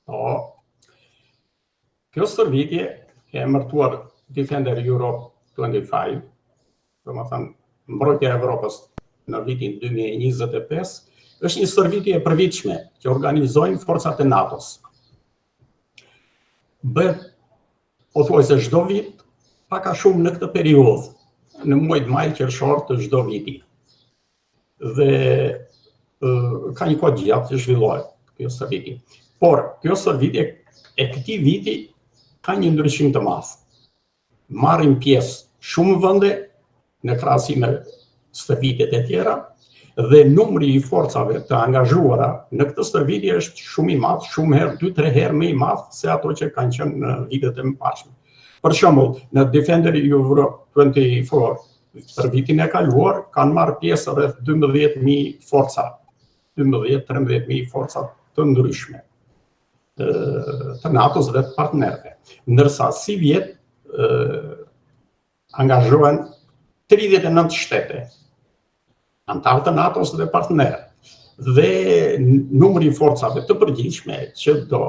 Po, kjo stërvitje e emërtuar Defender Europe 25, domethënë mbrojtja e Evropës në vitin 2025, është një stërvitje e përvitshme që organizojnë forcat e NATO-s. Bëhet pothuajse çdo vit, pak a shumë në këtë periudhë, në muajt maj qershor të çdo viti. Dhe ka një kohë gjatë që zhvillohet kjo stërvitje. Por kjo stërvitje e këtij viti ka një ndryshim të madh. Marrin pjesë shumë vende në krahasim me stërvitjet e tjera dhe numri i forcave të angazhuara në këtë stërvitje është shumë i madh, shumë herë, 2-3 herë më i madh se ato që kanë qenë në vitet e mëparshme. Për shembull, në Defender Europe 24 për vitin e kaluar kanë marrë pjesë rreth 12.000 forca, 12-13.000 forca të ndryshme të NATO-s dhe të partnerëve, ndërsa si vjet angazhohen 39 shtete, antarë të NATO-s dhe partnerë, dhe numri i forcave të përgjithshme që do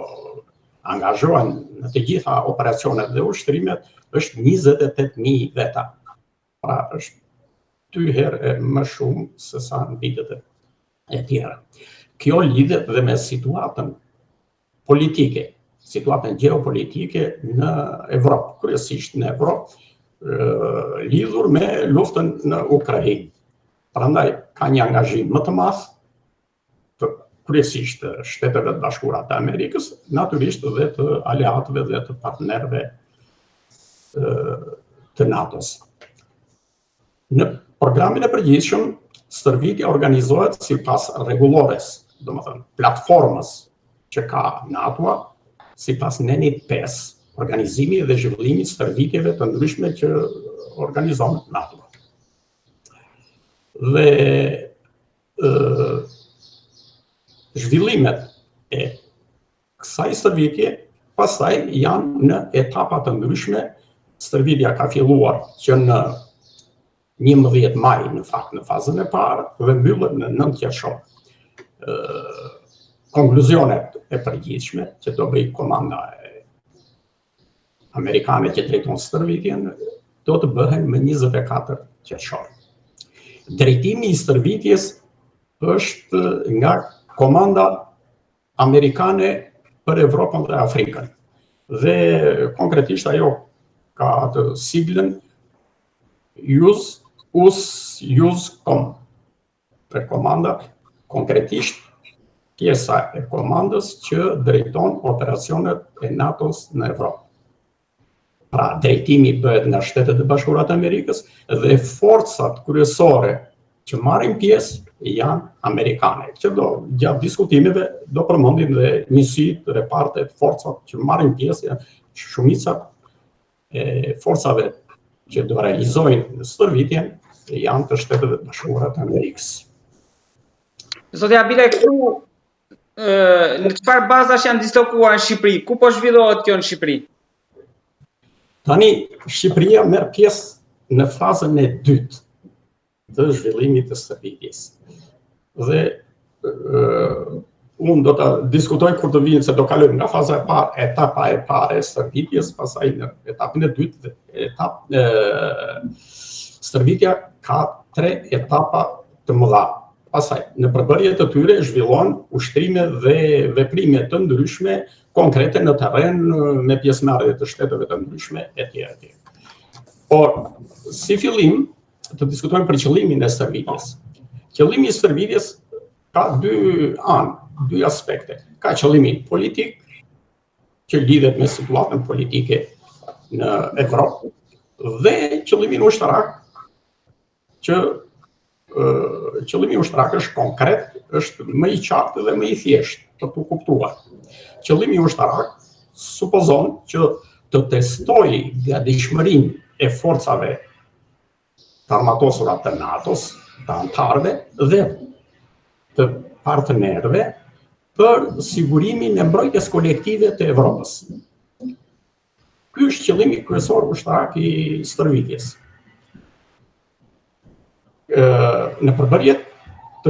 angazhohen në të gjitha operacionet dhe ushtrimet është 28.000 veta. Pra është 2 herë më shumë se sa në vitet e tjera. Kjo lidhet dhe me situatën politike, situatën geopolitike në Evropë, kryesisht në Evropë, lidhur me luftën në Ukrainë. Prandaj ka një angazhim më të madh të kryesisht të Shteteve të Bashkuara të Amerikës, natyrisht dhe të aleatëve dhe të partnerëve të NATO-s. Në programin e përgjithshëm, stërvitja organizohet sipas rregullores, domethënë platformës që ka NATO-a, sipas nenit 5, organizimi dhe zhvillimi i stërvitjeve të ndryshme që organizon NATO. Dhe zhvillimet e kësaj stërvitje pastaj janë në etapa të ndryshme. Stërvitja ka filluar që në 11 maj në fakt në fazën e parë dhe mbyllet në 9 qershor. Konkluzionet e përgjithshme që do bëj komanda amerikane që drejton stërvitjen do të bëhen më 24 qershor. Drejtimi i stërvitjes është nga komanda amerikane për Evropën dhe Afrikën. Dhe konkretisht ajo ka atë siglën USCOM për komanda, konkretisht pjesa e komandës që drejton operacionet e NATO-s në Evropë. Pra, drejtimi bëhet nga Shtetet e Bashkuara të Amerikës dhe forcat kryesore që marrin pjesë janë amerikane. Që gjatë diskutimeve do përmendim dhe njësitë, repartet, forcat që marrin pjesë, janë shumicat e forcave që do realizojnë në stërvitjen janë të Shtetet e Bashkuara të Amerikës. Zoti Abile, këtu në çfarë bazash janë dislokuar në Shqipëri? Ku po zhvillohet kjo në Shqipëri? Tani, Shqipëria merr pjesë në fazën e dytë të zhvillimit të stërvitjes. Dhe unë do të diskutoj kur të vinë se do kalojmë nga faza e parë, etapa e parë e stërvitjes, pastaj në etapën e dytë, stërvitja ka 3 etapa të mëdha. Pastaj, në përbërje të tyre zhvillohen ushtrime dhe veprime të ndryshme konkrete në terren me pjesëmarrje të shteteve të ndryshme etj. Por si fillim të diskutojmë për qëllimin e stërvitjes. Qëllimi i stërvitjes ka 2 anë, 2 aspekte. Ka qëllimin politik, që lidhet me situatën politike në Evropë, dhe qëllimin ushtarak, që qëllimi ushtarak është konkret, është më i qartë dhe më i thjeshtë për të kuptuar. Qëllimi ushtarak supozon që të testojë gatishmërinë e forcave të armatosura të NATO-s, të antarëve dhe të partnerëve për sigurimin e mbrojtjes kolektive të Evropës. Ky është qëllimi kryesor ushtarak i stërvitjes. Në përbërjet